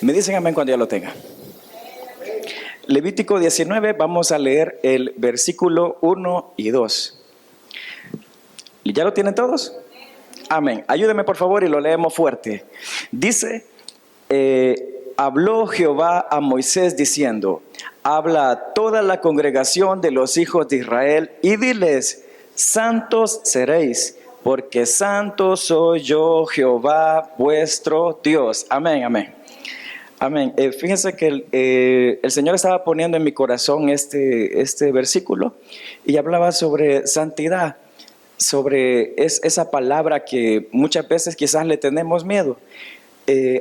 Me dicen amén cuando ya lo tenga. Levítico 19, vamos a leer el versículo 1 y 2. ¿Ya lo tienen todos? Amén. Ayúdenme por favor y lo leemos fuerte. Dice, habló Jehová a Moisés diciendo, habla a toda la congregación de los hijos de Israel y diles, santos seréis, porque santo soy yo Jehová vuestro Dios. Amén, amén. Amén. Fíjense que el Señor estaba poniendo en mi corazón este versículo y hablaba sobre santidad, sobre esa palabra que muchas veces quizás le tenemos miedo.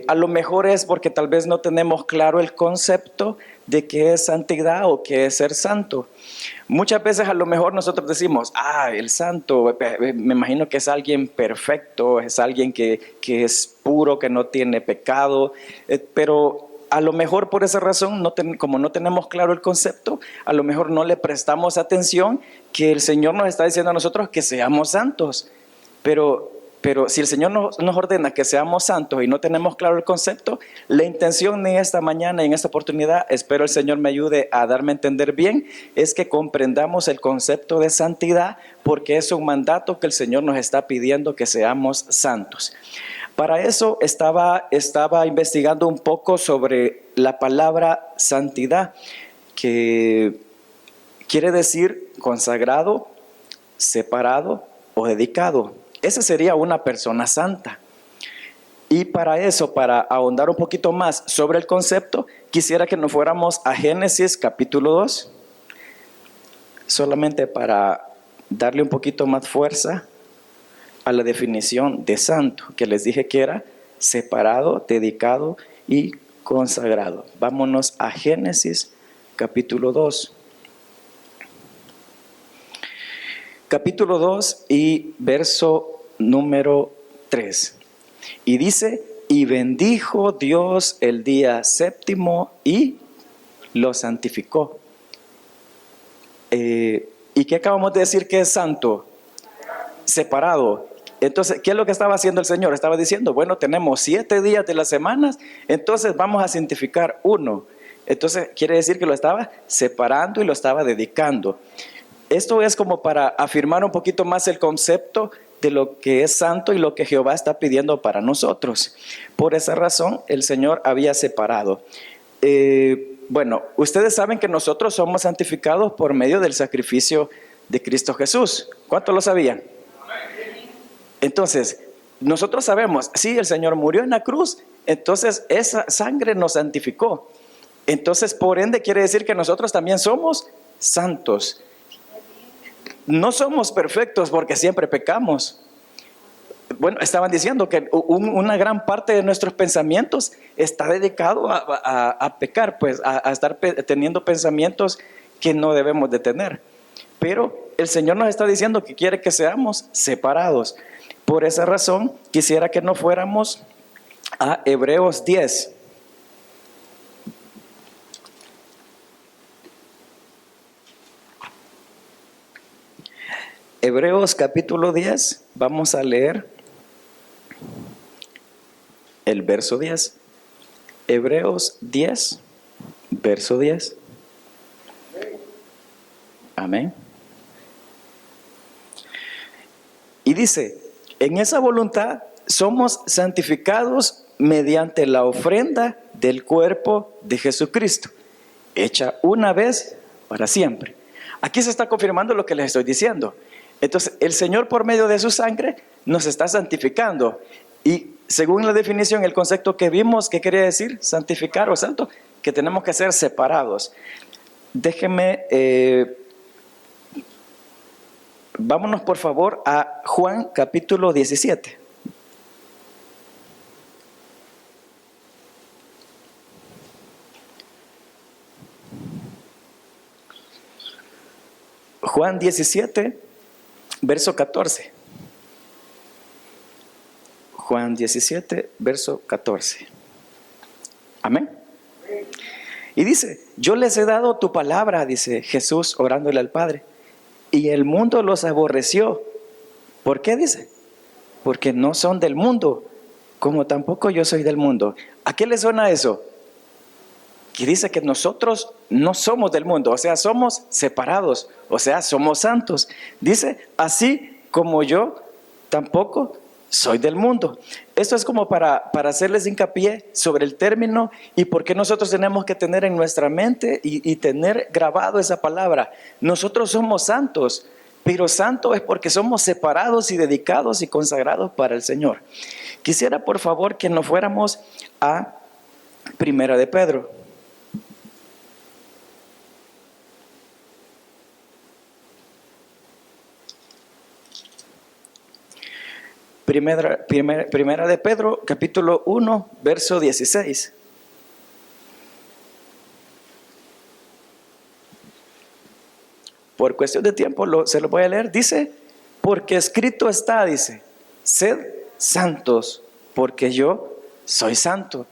A lo mejor es porque tal vez no tenemos claro el concepto de qué es santidad o qué es ser santo. Muchas veces a lo mejor nosotros decimos, el santo, me imagino que es alguien perfecto, es alguien que es puro, que no tiene pecado, pero a lo mejor por esa razón, como no tenemos claro el concepto, a lo mejor no le prestamos atención que el Señor nos está diciendo a nosotros que seamos santos, pero si el Señor nos ordena que seamos santos y no tenemos claro el concepto, la intención de esta mañana y en esta oportunidad, espero el Señor me ayude a darme a entender bien, es que comprendamos el concepto de santidad, porque es un mandato que el Señor nos está pidiendo que seamos santos. Para eso estaba investigando un poco sobre la palabra santidad, que quiere decir consagrado, separado o dedicado. Esa sería una persona santa. Y para eso, para ahondar un poquito más sobre el concepto, quisiera que nos fuéramos a Génesis capítulo 2, solamente para darle un poquito más fuerza a la definición de santo, que les dije que era separado, dedicado y consagrado. Vámonos a Génesis capítulo 2. Capítulo 2 y verso número 3. Y dice, y bendijo Dios el día séptimo y lo santificó. ¿Y qué acabamos de decir que es santo? Separado. Entonces, ¿qué es lo que estaba haciendo el Señor? Estaba diciendo, bueno, tenemos 7 días de las semanas, entonces vamos a santificar uno. Entonces, quiere decir que lo estaba separando y lo estaba dedicando. Esto es como para afirmar un poquito más el concepto de lo que es santo y lo que Jehová está pidiendo para nosotros. Por esa razón, el Señor había separado. Bueno, ustedes saben que nosotros somos santificados por medio del sacrificio de Cristo Jesús. ¿Cuántos lo sabían? Entonces, nosotros sabemos, sí, el Señor murió en la cruz, entonces esa sangre nos santificó. Entonces, por ende, quiere decir que nosotros también somos santos. No somos perfectos porque siempre pecamos. Bueno, estaban diciendo que una gran parte de nuestros pensamientos está dedicado a pecar, pues a estar teniendo pensamientos que no debemos de tener. Pero el Señor nos está diciendo que quiere que seamos separados. Por esa razón, quisiera que nos fuéramos a Hebreos 10. Hebreos capítulo 10, vamos a leer el verso 10. Hebreos 10, verso 10. Amén. Y dice, en esa voluntad somos santificados mediante la ofrenda del cuerpo de Jesucristo, hecha una vez para siempre. Aquí se está confirmando lo que les estoy diciendo. Entonces, el Señor por medio de su sangre nos está santificando. Y según la definición, el concepto que vimos, ¿qué quería decir? Santificar o santo, que tenemos que ser separados. Déjenme, vámonos por favor a Juan capítulo 17. Juan 17, verso 14. Juan 17, verso 14. Amén. Y dice, yo les he dado tu palabra, dice Jesús orándole al Padre, y el mundo los aborreció. ¿Por qué dice? Porque no son del mundo, como tampoco yo soy del mundo. ¿A qué le suena eso? Que dice que nosotros no somos del mundo, o sea, somos separados, o sea, somos santos. Dice, así como yo tampoco soy del mundo. Esto es como para hacerles hincapié sobre el término y por qué nosotros tenemos que tener en nuestra mente y tener grabado esa palabra. Nosotros somos santos, pero santo es porque somos separados y dedicados y consagrados para el Señor. Quisiera por favor que nos fuéramos a Primera de Pedro. Primera de Pedro, capítulo 1, verso 16. Por cuestión de tiempo se lo voy a leer. Dice, porque escrito está, dice, sed santos, porque yo soy santo.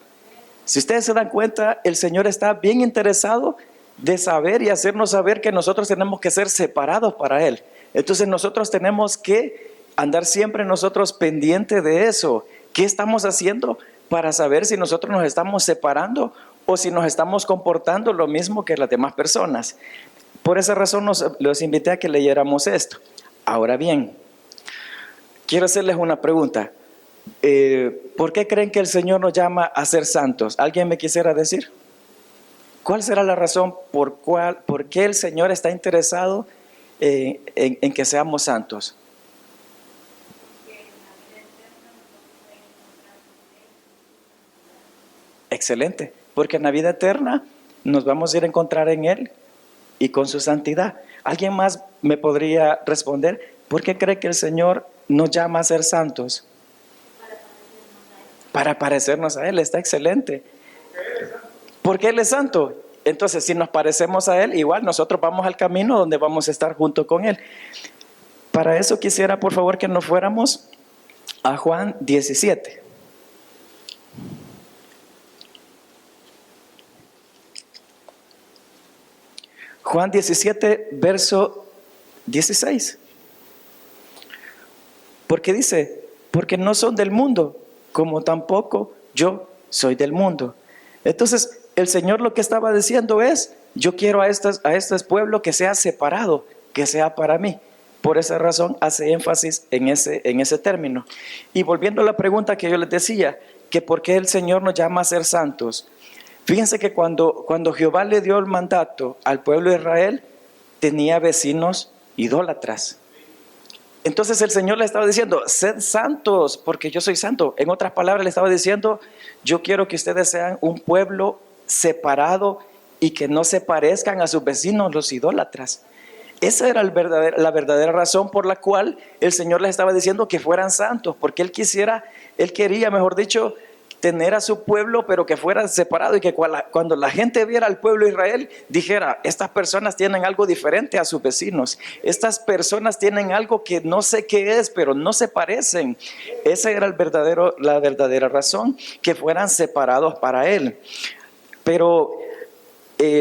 Si ustedes se dan cuenta, el Señor está bien interesado de saber y hacernos saber que nosotros tenemos que ser separados para Él. Entonces nosotros tenemos que andar siempre nosotros pendientes de eso. ¿Qué estamos haciendo para saber si nosotros nos estamos separando o si nos estamos comportando lo mismo que las demás personas? Por esa razón los invité a que leyéramos esto. Ahora bien, quiero hacerles una pregunta. ¿Por qué creen que el Señor nos llama a ser santos? ¿Alguien me quisiera decir? ¿Cuál será la razón por qué el Señor está interesado en que seamos santos? Excelente, porque en la vida eterna nos vamos a ir a encontrar en Él y con su santidad. ¿Alguien más me podría responder? ¿Por qué cree que el Señor nos llama a ser santos? Para parecernos a Él, está excelente. Porque Él es santo. Entonces, si nos parecemos a Él, igual nosotros vamos al camino donde vamos a estar junto con Él. Para eso quisiera, por favor, que nos fuéramos a Juan 17. Juan 17, verso 16. Porque dice, porque no son del mundo, como tampoco yo soy del mundo. Entonces, el Señor lo que estaba diciendo es, yo quiero a este pueblo que sea separado, que sea para mí. Por esa razón hace énfasis en ese término. Y volviendo a la pregunta que yo les decía, que por qué el Señor nos llama a ser santos. Fíjense que cuando Jehová le dio el mandato al pueblo de Israel, tenía vecinos idólatras. Entonces el Señor le estaba diciendo, sed santos, porque yo soy santo. En otras palabras le estaba diciendo, yo quiero que ustedes sean un pueblo separado y que no se parezcan a sus vecinos, los idólatras. Esa era la verdadera razón por la cual el Señor les estaba diciendo que fueran santos, porque Él quería, mejor dicho, tener a su pueblo, pero que fuera separado y que cuando la gente viera al pueblo de Israel, dijera, estas personas tienen algo diferente a sus vecinos. Estas personas tienen algo que no sé qué es, pero no se parecen. Esa era la verdadera razón, que fueran separados para Él. Pero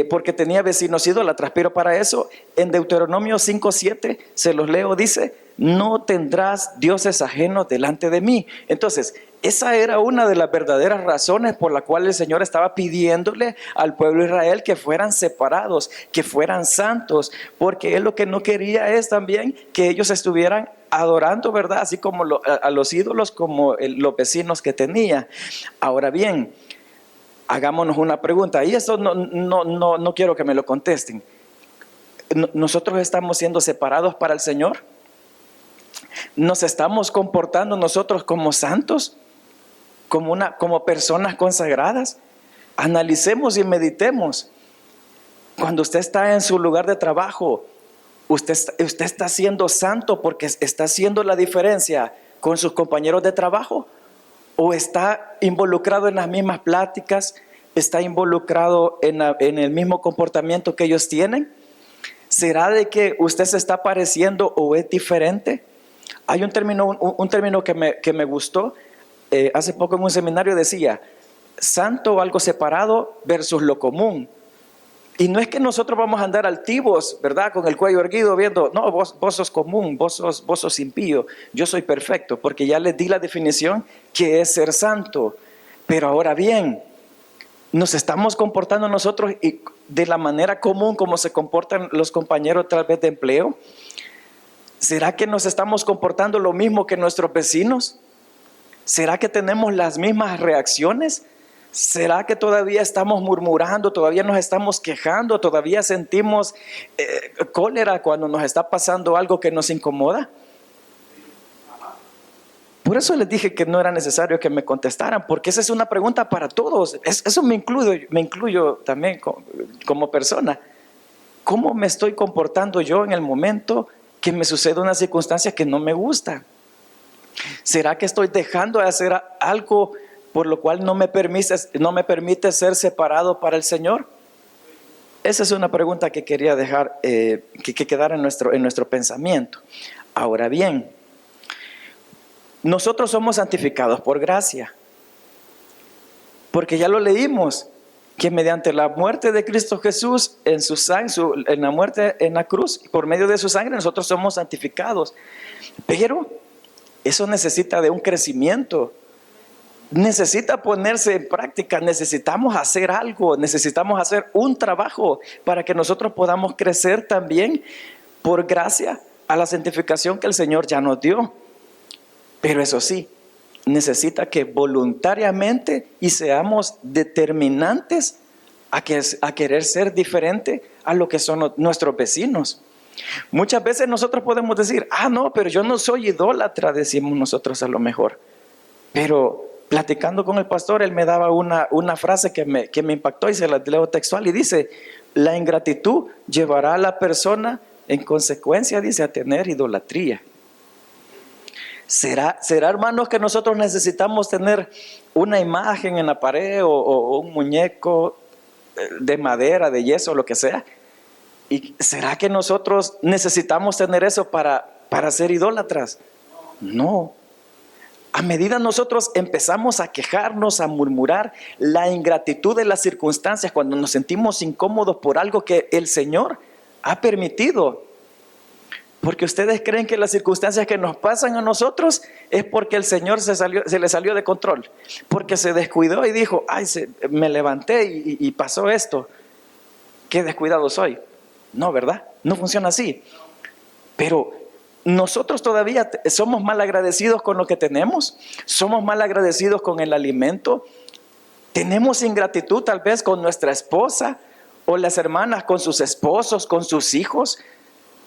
porque tenía vecinos idólatras, pero para eso en Deuteronomio 5:7 se los leo, dice, no tendrás dioses ajenos delante de mí. Entonces, esa era una de las verdaderas razones por la cual el Señor estaba pidiéndole al pueblo de Israel que fueran separados, que fueran santos, porque Él lo que no quería es también que ellos estuvieran adorando, ¿verdad? Así como a los ídolos, como los vecinos que tenía. Ahora bien, hagámonos una pregunta, y eso no quiero que me lo contesten. ¿Nosotros estamos siendo separados para el Señor? ¿Nos estamos comportando nosotros como santos? ¿Como personas consagradas? Analicemos y meditemos. Cuando usted está en su lugar de trabajo, usted está siendo santo porque está haciendo la diferencia con sus compañeros de trabajo, o está involucrado en las mismas pláticas, está involucrado en el mismo comportamiento que ellos tienen. ¿Será de que usted se está pareciendo o es diferente? Hay un término que me gustó. Hace poco en un seminario decía, santo o algo separado versus lo común. Y no es que nosotros vamos a andar altivos, ¿verdad? Con el cuello erguido viendo, no, vos sos común, vos sos impío, yo soy perfecto, porque ya les di la definición que es ser santo. Pero ahora bien, nos estamos comportando nosotros de la manera común como se comportan los compañeros tal vez de empleo. ¿Será que nos estamos comportando lo mismo que nuestros vecinos? ¿Será que tenemos las mismas reacciones? ¿Será que todavía estamos murmurando, todavía nos estamos quejando, todavía sentimos cólera cuando nos está pasando algo que nos incomoda? Por eso les dije que no era necesario que me contestaran, porque esa es una pregunta para todos. Eso me incluyo también como persona. ¿Cómo me estoy comportando yo en el momento que me sucede una circunstancia que no me gusta? ¿Será que estoy dejando de hacer algo por lo cual no me permite ser separado para el Señor? Esa es una pregunta que quería dejar que quedara en nuestro pensamiento. Ahora bien, nosotros somos santificados por gracia, porque ya lo leímos, que mediante la muerte de Cristo Jesús en la muerte en la cruz, por medio de su sangre nosotros somos santificados. Pero eso necesita de un crecimiento, necesita ponerse en práctica, necesitamos hacer algo, necesitamos hacer un trabajo para que nosotros podamos crecer también por gracia a la santificación que el Señor ya nos dio. Pero eso sí, necesita que voluntariamente y seamos determinantes a querer ser diferente a lo que son nuestros vecinos. Muchas veces nosotros podemos decir, no, pero yo no soy idólatra, decimos nosotros a lo mejor. Pero platicando con el pastor, él me daba una frase que me impactó y se la leo textual y dice, la ingratitud llevará a la persona en consecuencia, dice, a tener idolatría. ¿Será, hermanos, que nosotros necesitamos tener una imagen en la pared o un muñeco de madera, de yeso, lo que sea? ¿Y será que nosotros necesitamos tener eso para ser idólatras? No. A medida nosotros empezamos a quejarnos, a murmurar, la ingratitud de las circunstancias, cuando nos sentimos incómodos por algo que el Señor ha permitido. Porque ustedes creen que las circunstancias que nos pasan a nosotros es porque el Señor se le salió de control, porque se descuidó y dijo, me levanté y pasó esto. Qué descuidado soy. No, ¿verdad? No funciona así. Pero nosotros todavía somos mal agradecidos con lo que tenemos, somos mal agradecidos con el alimento, tenemos ingratitud tal vez con nuestra esposa o las hermanas con sus esposos, con sus hijos.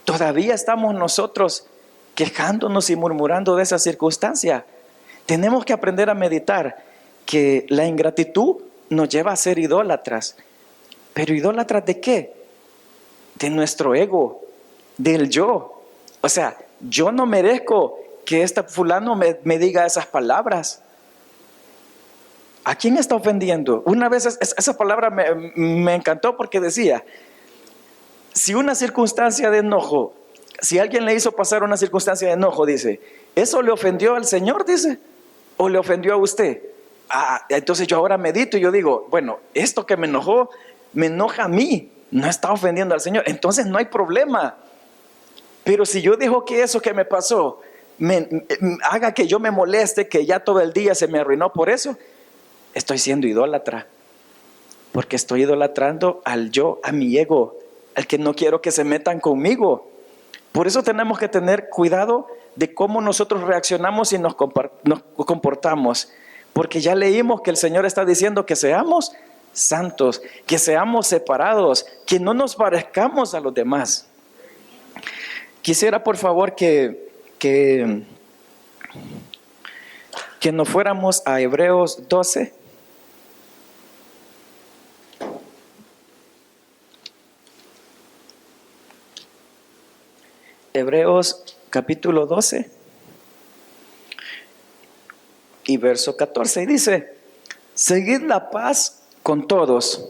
Todavía estamos nosotros quejándonos y murmurando de esa circunstancia. Tenemos que aprender a meditar que la ingratitud nos lleva a ser idólatras. ¿Pero idólatras de qué? De nuestro ego, del yo. O sea, yo no merezco que este fulano me diga esas palabras. ¿A quién está ofendiendo? Una vez esa palabra me encantó porque decía, si una circunstancia de enojo, si alguien le hizo pasar una circunstancia de enojo, dice, ¿eso le ofendió al Señor, dice? ¿O le ofendió a usted? Entonces yo ahora medito y yo digo, bueno, esto que me enojó, me enoja a mí, no está ofendiendo al Señor, entonces no hay problema. Pero si yo dejo que eso que me pasó haga que yo me moleste, que ya todo el día se me arruinó por eso, estoy siendo idólatra. Porque estoy idolatrando al yo, a mi ego, al que no quiero que se metan conmigo. Por eso tenemos que tener cuidado de cómo nosotros reaccionamos y nos comportamos. Porque ya leímos que el Señor está diciendo que seamos santos, que seamos separados, que no nos parezcamos a los demás. Quisiera por favor que nos fuéramos a Hebreos 12. Hebreos capítulo 12 y verso 14 y dice, seguid la paz con todos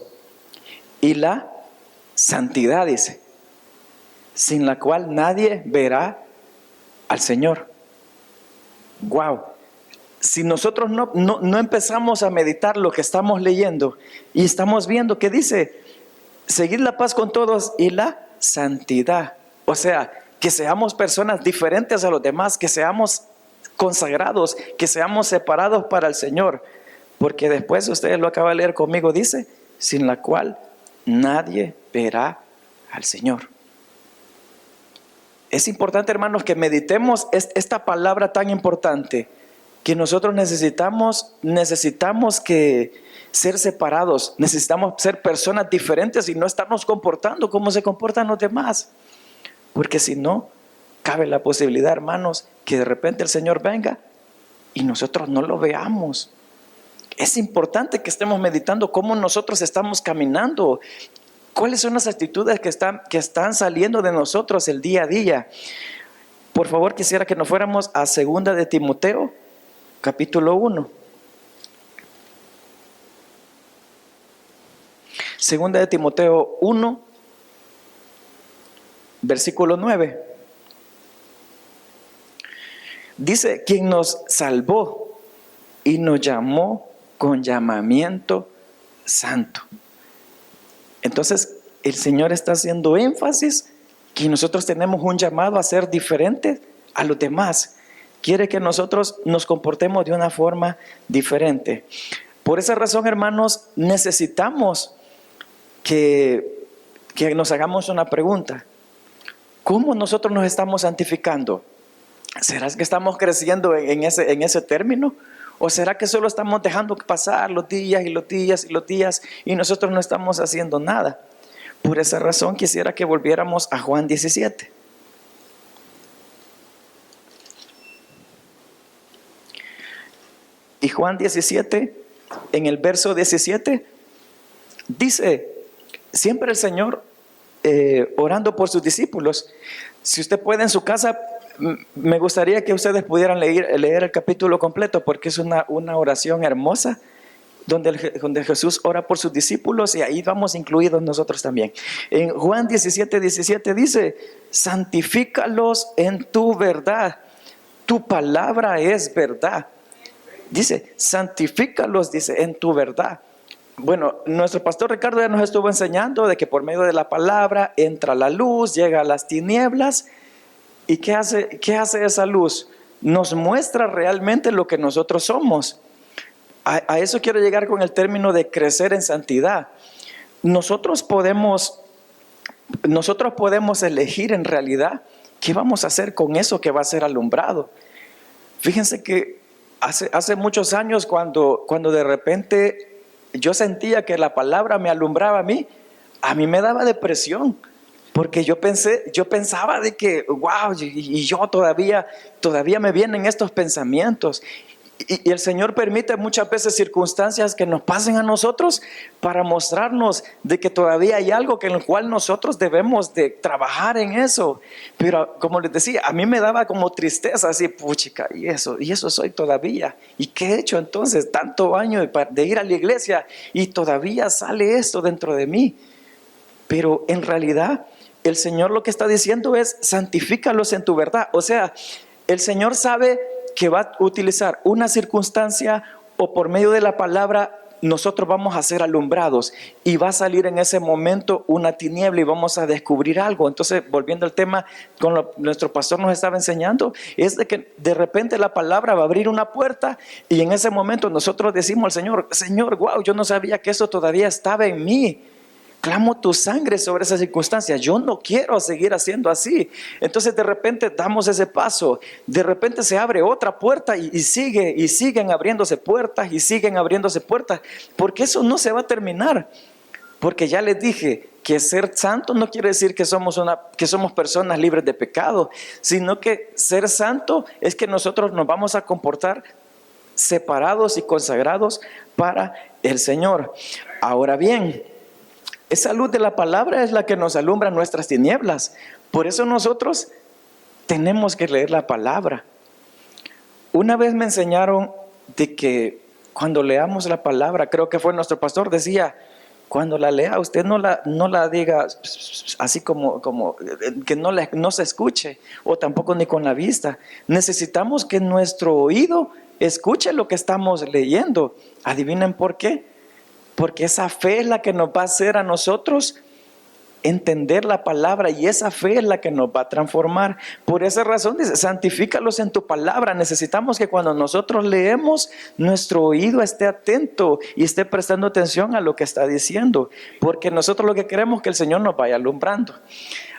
y la santidad, dice, sin la cual nadie verá al Señor. Wow. Si nosotros no empezamos a meditar lo que estamos leyendo y estamos viendo que dice, seguid la paz con todos y la santidad. O sea, que seamos personas diferentes a los demás, que seamos consagrados, que seamos separados para el Señor. Porque después, ustedes lo acaban de leer conmigo, dice, sin la cual nadie verá al Señor. Es importante, hermanos, que meditemos esta palabra tan importante, que nosotros necesitamos que ser separados, necesitamos ser personas diferentes y no estarnos comportando como se comportan los demás. Porque si no, cabe la posibilidad, hermanos, que de repente el Señor venga y nosotros no lo veamos. Es importante que estemos meditando cómo nosotros estamos caminando, cuáles son las actitudes que están saliendo de nosotros el día a día. Por favor, quisiera que nos fuéramos a 2 de Timoteo, capítulo 1. 2 de Timoteo 1, versículo 9. Dice, quien nos salvó y nos llamó con llamamiento santo. Entonces, el Señor está haciendo énfasis que nosotros tenemos un llamado a ser diferentes a los demás. Quiere que nosotros nos comportemos de una forma diferente. Por esa razón, hermanos, necesitamos que nos hagamos una pregunta. ¿Cómo nosotros nos estamos santificando? ¿Será que estamos creciendo en ese término? ¿O será que solo estamos dejando pasar los días y los días y los días y nosotros no estamos haciendo nada? Por esa razón quisiera que volviéramos a Juan 17. Y Juan 17, en el verso 17, dice, siempre el Señor orando por sus discípulos. Si usted puede en su casa, me gustaría que ustedes pudieran leer el capítulo completo, porque es una oración hermosa, donde Jesús ora por sus discípulos y ahí vamos incluidos nosotros también. En Juan 17, 17 dice, santifícalos en tu verdad, tu palabra es verdad. Dice, santifícalos, dice, en tu verdad. Bueno, nuestro pastor Ricardo ya nos estuvo enseñando de que por medio de la palabra entra la luz, llega a las tinieblas. ¿Y qué hace esa luz? Nos muestra realmente lo que nosotros somos. A eso quiero llegar con el término de crecer en santidad. Nosotros podemos elegir en realidad qué vamos a hacer con eso que va a ser alumbrado. Fíjense que hace muchos años cuando de repente yo sentía que la palabra me alumbraba a mí me daba depresión. Porque yo pensaba de que, wow, y yo todavía me vienen estos pensamientos. Y el Señor permite muchas veces circunstancias que nos pasen a nosotros para mostrarnos de que todavía hay algo en el cual nosotros debemos de trabajar en eso. Pero como les decía, a mí me daba como tristeza, así, puchica, y eso soy todavía. ¿Y qué he hecho entonces? Tanto año de ir a la iglesia y todavía sale esto dentro de mí. Pero en realidad el Señor lo que está diciendo es santifícalos en tu verdad. O sea, el Señor sabe que va a utilizar una circunstancia o por medio de la palabra nosotros vamos a ser alumbrados y va a salir en ese momento una tiniebla y vamos a descubrir algo. Entonces, volviendo al tema con lo que nuestro pastor nos estaba enseñando, es de que de repente la palabra va a abrir una puerta y en ese momento nosotros decimos al Señor, wow, yo no sabía que eso todavía estaba en mí. Clamo tu sangre sobre esa circunstancia. Yo no quiero seguir haciendo así. Entonces de repente damos ese paso. De repente se abre otra puerta y siguen abriéndose puertas y siguen abriéndose puertas. Porque eso no se va a terminar. Porque ya les dije que ser santo no quiere decir que somos personas libres de pecado, sino que ser santo es que nosotros nos vamos a comportar separados y consagrados para el Señor. Ahora bien, esa luz de la palabra es la que nos alumbra nuestras tinieblas. Por eso nosotros tenemos que leer la palabra. Una vez me enseñaron de que cuando leamos la palabra, creo que fue nuestro pastor, decía, cuando la lea usted no la diga así como que no se escuche, o tampoco ni con la vista. Necesitamos que nuestro oído escuche lo que estamos leyendo. ¿Adivinen por qué? Porque esa fe es la que nos va a hacer a nosotros entender la palabra, y esa fe es la que nos va a transformar. Por esa razón dice, santifícalos en tu palabra. Necesitamos que cuando nosotros leemos, nuestro oído esté atento y esté prestando atención a lo que está diciendo, porque nosotros lo que queremos es que el Señor nos vaya alumbrando.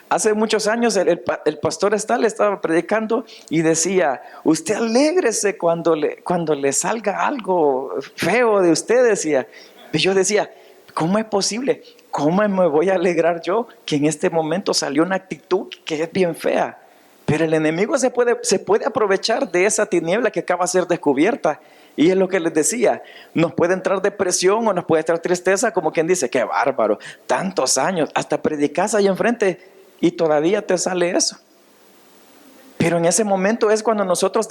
Hace muchos años el pastor Estal estaba predicando y decía, usted alégrese cuando le salga algo feo de usted, decía. Y yo decía, ¿cómo es posible? ¿Cómo me voy a alegrar yo que en este momento salió una actitud que es bien fea? Pero el enemigo se puede aprovechar de esa tiniebla que acaba de ser descubierta. Y es lo que les decía, nos puede entrar depresión o nos puede entrar tristeza, como quien dice, qué bárbaro, tantos años, hasta predicas ahí enfrente y todavía te sale eso. Pero en ese momento es cuando nosotros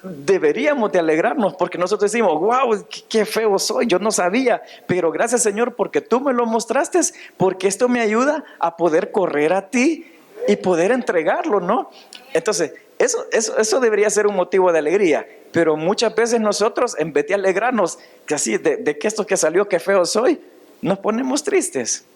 deberíamos de alegrarnos, porque nosotros decimos, wow, qué feo soy, yo no sabía, pero gracias Señor porque tú me lo mostraste, porque esto me ayuda a poder correr a ti y poder entregarlo, ¿no? Entonces, eso debería ser un motivo de alegría, pero muchas veces nosotros, en vez de alegrarnos, que así, de que esto que salió, qué feo soy, nos ponemos tristes.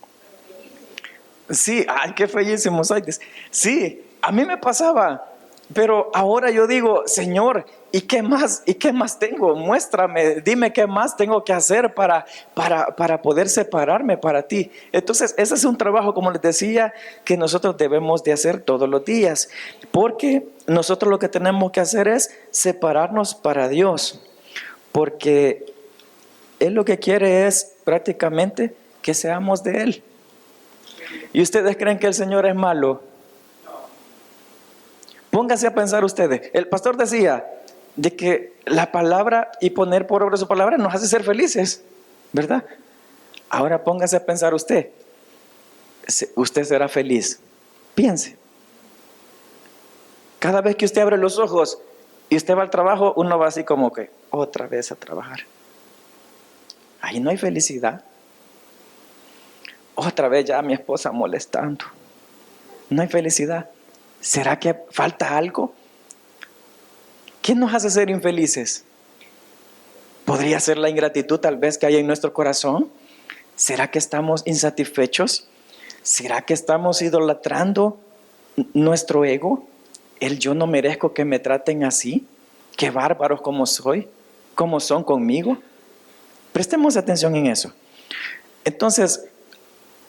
Sí, ay, qué feísimo soy. Sí, a mí me pasaba, pero ahora yo digo, Señor, ¿y qué más? ¿Y qué más tengo? Muéstrame, dime qué más tengo que hacer para poder separarme para ti. Entonces, ese es un trabajo, como les decía, que nosotros debemos de hacer todos los días, porque nosotros lo que tenemos que hacer es separarnos para Dios, porque Él lo que quiere es prácticamente que seamos de Él. ¿Y ustedes creen que el Señor es malo? Pónganse a pensar ustedes. El pastor decía de que la palabra y poner por obra su palabra nos hace ser felices, ¿verdad? Ahora póngase a pensar usted. Usted será feliz. Piense. Cada vez que usted abre los ojos y usted va al trabajo, uno va así como que otra vez a trabajar. Ahí no hay felicidad. Otra vez ya mi esposa molestando. No hay felicidad. ¿Será que falta algo? ¿Qué nos hace ser infelices? ¿Podría ser la ingratitud tal vez que hay en nuestro corazón? ¿Será que estamos insatisfechos? ¿Será que estamos idolatrando nuestro ego? El yo no merezco que me traten así. Qué bárbaros como soy, como son conmigo. Prestemos atención en eso. Entonces,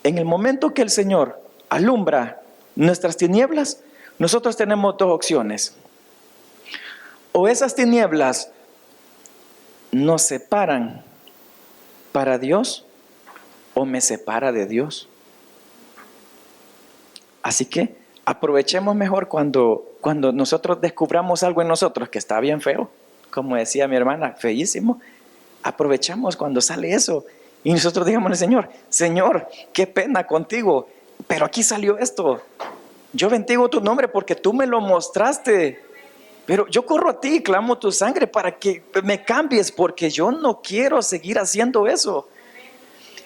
en el momento que el Señor alumbra nuestras tinieblas, nosotros tenemos dos opciones. O esas tinieblas nos separan para Dios, o me separa de Dios. Así que aprovechemos mejor cuando nosotros descubramos algo en nosotros que está bien feo, como decía mi hermana, feísimo. Aprovechamos cuando sale eso. Y nosotros digamos al Señor, Señor, qué pena contigo, pero aquí salió esto. Yo bendigo tu nombre porque tú me lo mostraste. Pero yo corro a ti y clamo tu sangre para que me cambies, porque yo no quiero seguir haciendo eso.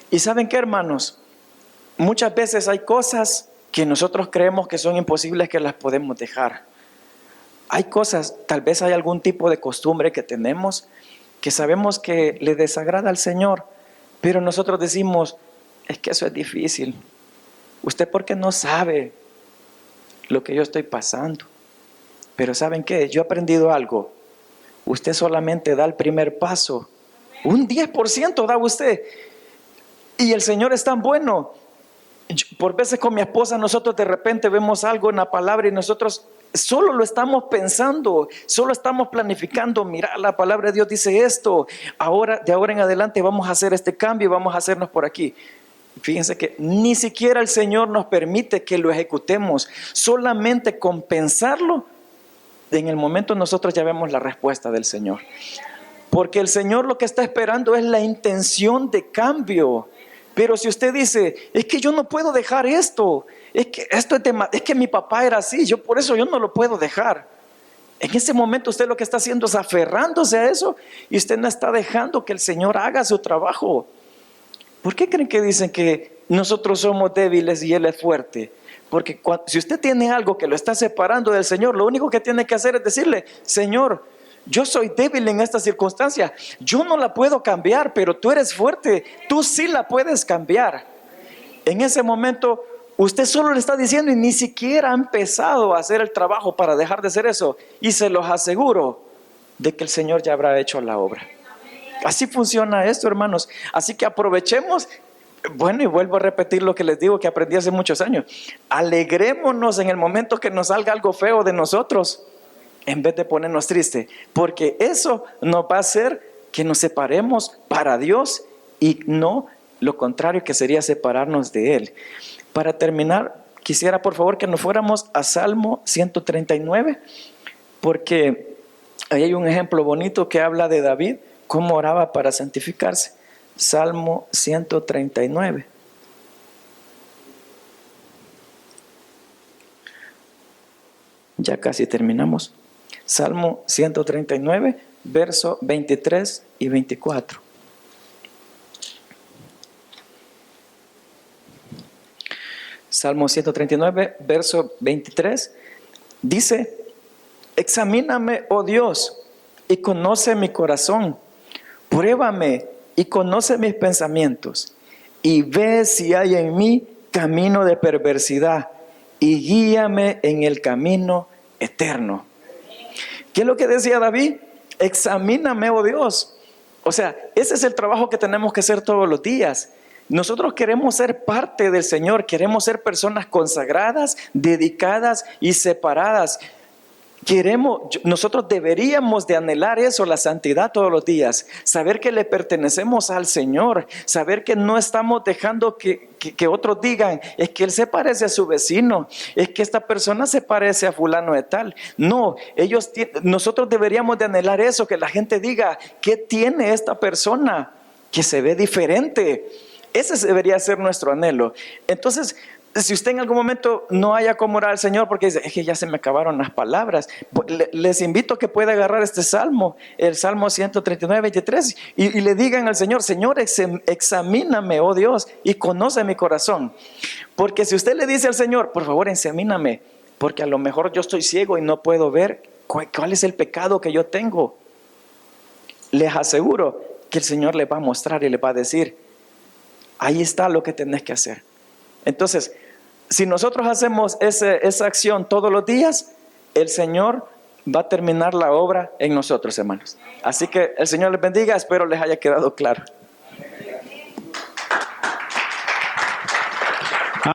Y ¿saben qué, hermanos? Muchas veces hay cosas que nosotros creemos que son imposibles que las podemos dejar. Hay cosas, tal vez hay algún tipo de costumbre que tenemos que sabemos que le desagrada al Señor. Pero nosotros decimos, es que eso es difícil. ¿Usted por qué no sabe lo que yo estoy pasando? Pero ¿saben qué? Yo he aprendido algo. Usted solamente da el primer paso. Un 10% da usted. Y el Señor es tan bueno. Por veces con mi esposa nosotros de repente vemos algo en la palabra y nosotros solo lo estamos pensando, solo estamos planificando. Mira, la palabra de Dios dice esto, de ahora en adelante vamos a hacer este cambio y vamos a hacernos por aquí. Fíjense que ni siquiera el Señor nos permite que lo ejecutemos, solamente con pensarlo, en el momento nosotros ya vemos la respuesta del Señor. Porque el Señor lo que está esperando es la intención de cambio. Pero si usted dice, es que yo no puedo dejar esto, es que mi papá era así, por eso yo no lo puedo dejar. En ese momento usted lo que está haciendo es aferrándose a eso y usted no está dejando que el Señor haga su trabajo. ¿Por qué creen que dicen que nosotros somos débiles y Él es fuerte? Porque si usted tiene algo que lo está separando del Señor, lo único que tiene que hacer es decirle, Señor, yo soy débil en esta circunstancia, yo no la puedo cambiar, pero tú eres fuerte, tú sí la puedes cambiar. En ese momento, usted solo le está diciendo y ni siquiera ha empezado a hacer el trabajo para dejar de hacer eso. Y se los aseguro de que el Señor ya habrá hecho la obra. Así funciona esto, hermanos. Así que aprovechemos. Bueno, y vuelvo a repetir lo que les digo que aprendí hace muchos años. Alegrémonos en el momento que nos salga algo feo de nosotros, en vez de ponernos tristes, porque eso nos va a hacer que nos separemos para Dios y no lo contrario, que sería separarnos de Él. Para terminar, quisiera por favor que nos fuéramos a Salmo 139, porque ahí hay un ejemplo bonito que habla de David, cómo oraba para santificarse. Salmo 139. Ya casi terminamos. Salmo 139, verso 23 y 24. Salmo 139, verso 23, dice: examíname, oh Dios, y conoce mi corazón. Pruébame y conoce mis pensamientos, y ve si hay en mí camino de perversidad, y guíame en el camino eterno. ¿Qué es lo que decía David? Examíname, oh Dios. O sea, ese es el trabajo que tenemos que hacer todos los días. Nosotros queremos ser parte del Señor, queremos ser personas consagradas, dedicadas y separadas. Nosotros deberíamos de anhelar eso, la santidad todos los días, saber que le pertenecemos al Señor, saber que no estamos dejando que otros digan, es que él se parece a su vecino, es que esta persona se parece a fulano de tal. No, nosotros deberíamos de anhelar eso, que la gente diga, ¿qué tiene esta persona que se ve diferente? Ese debería ser nuestro anhelo. Entonces, si usted en algún momento no haya cómo orar al Señor porque dice, es que ya se me acabaron las palabras, les invito a que pueda agarrar este salmo, el Salmo 139, 23, y le digan al Señor, Señor, examíname, oh Dios, y conoce mi corazón. Porque si usted le dice al Señor, por favor, examíname, porque a lo mejor yo estoy ciego y no puedo ver cuál es el pecado que yo tengo, les aseguro que el Señor le va a mostrar y le va a decir, ahí está lo que tenés que hacer. Entonces, si nosotros hacemos esa acción todos los días, el Señor va a terminar la obra en nosotros, hermanos. Así que el Señor les bendiga, espero les haya quedado claro.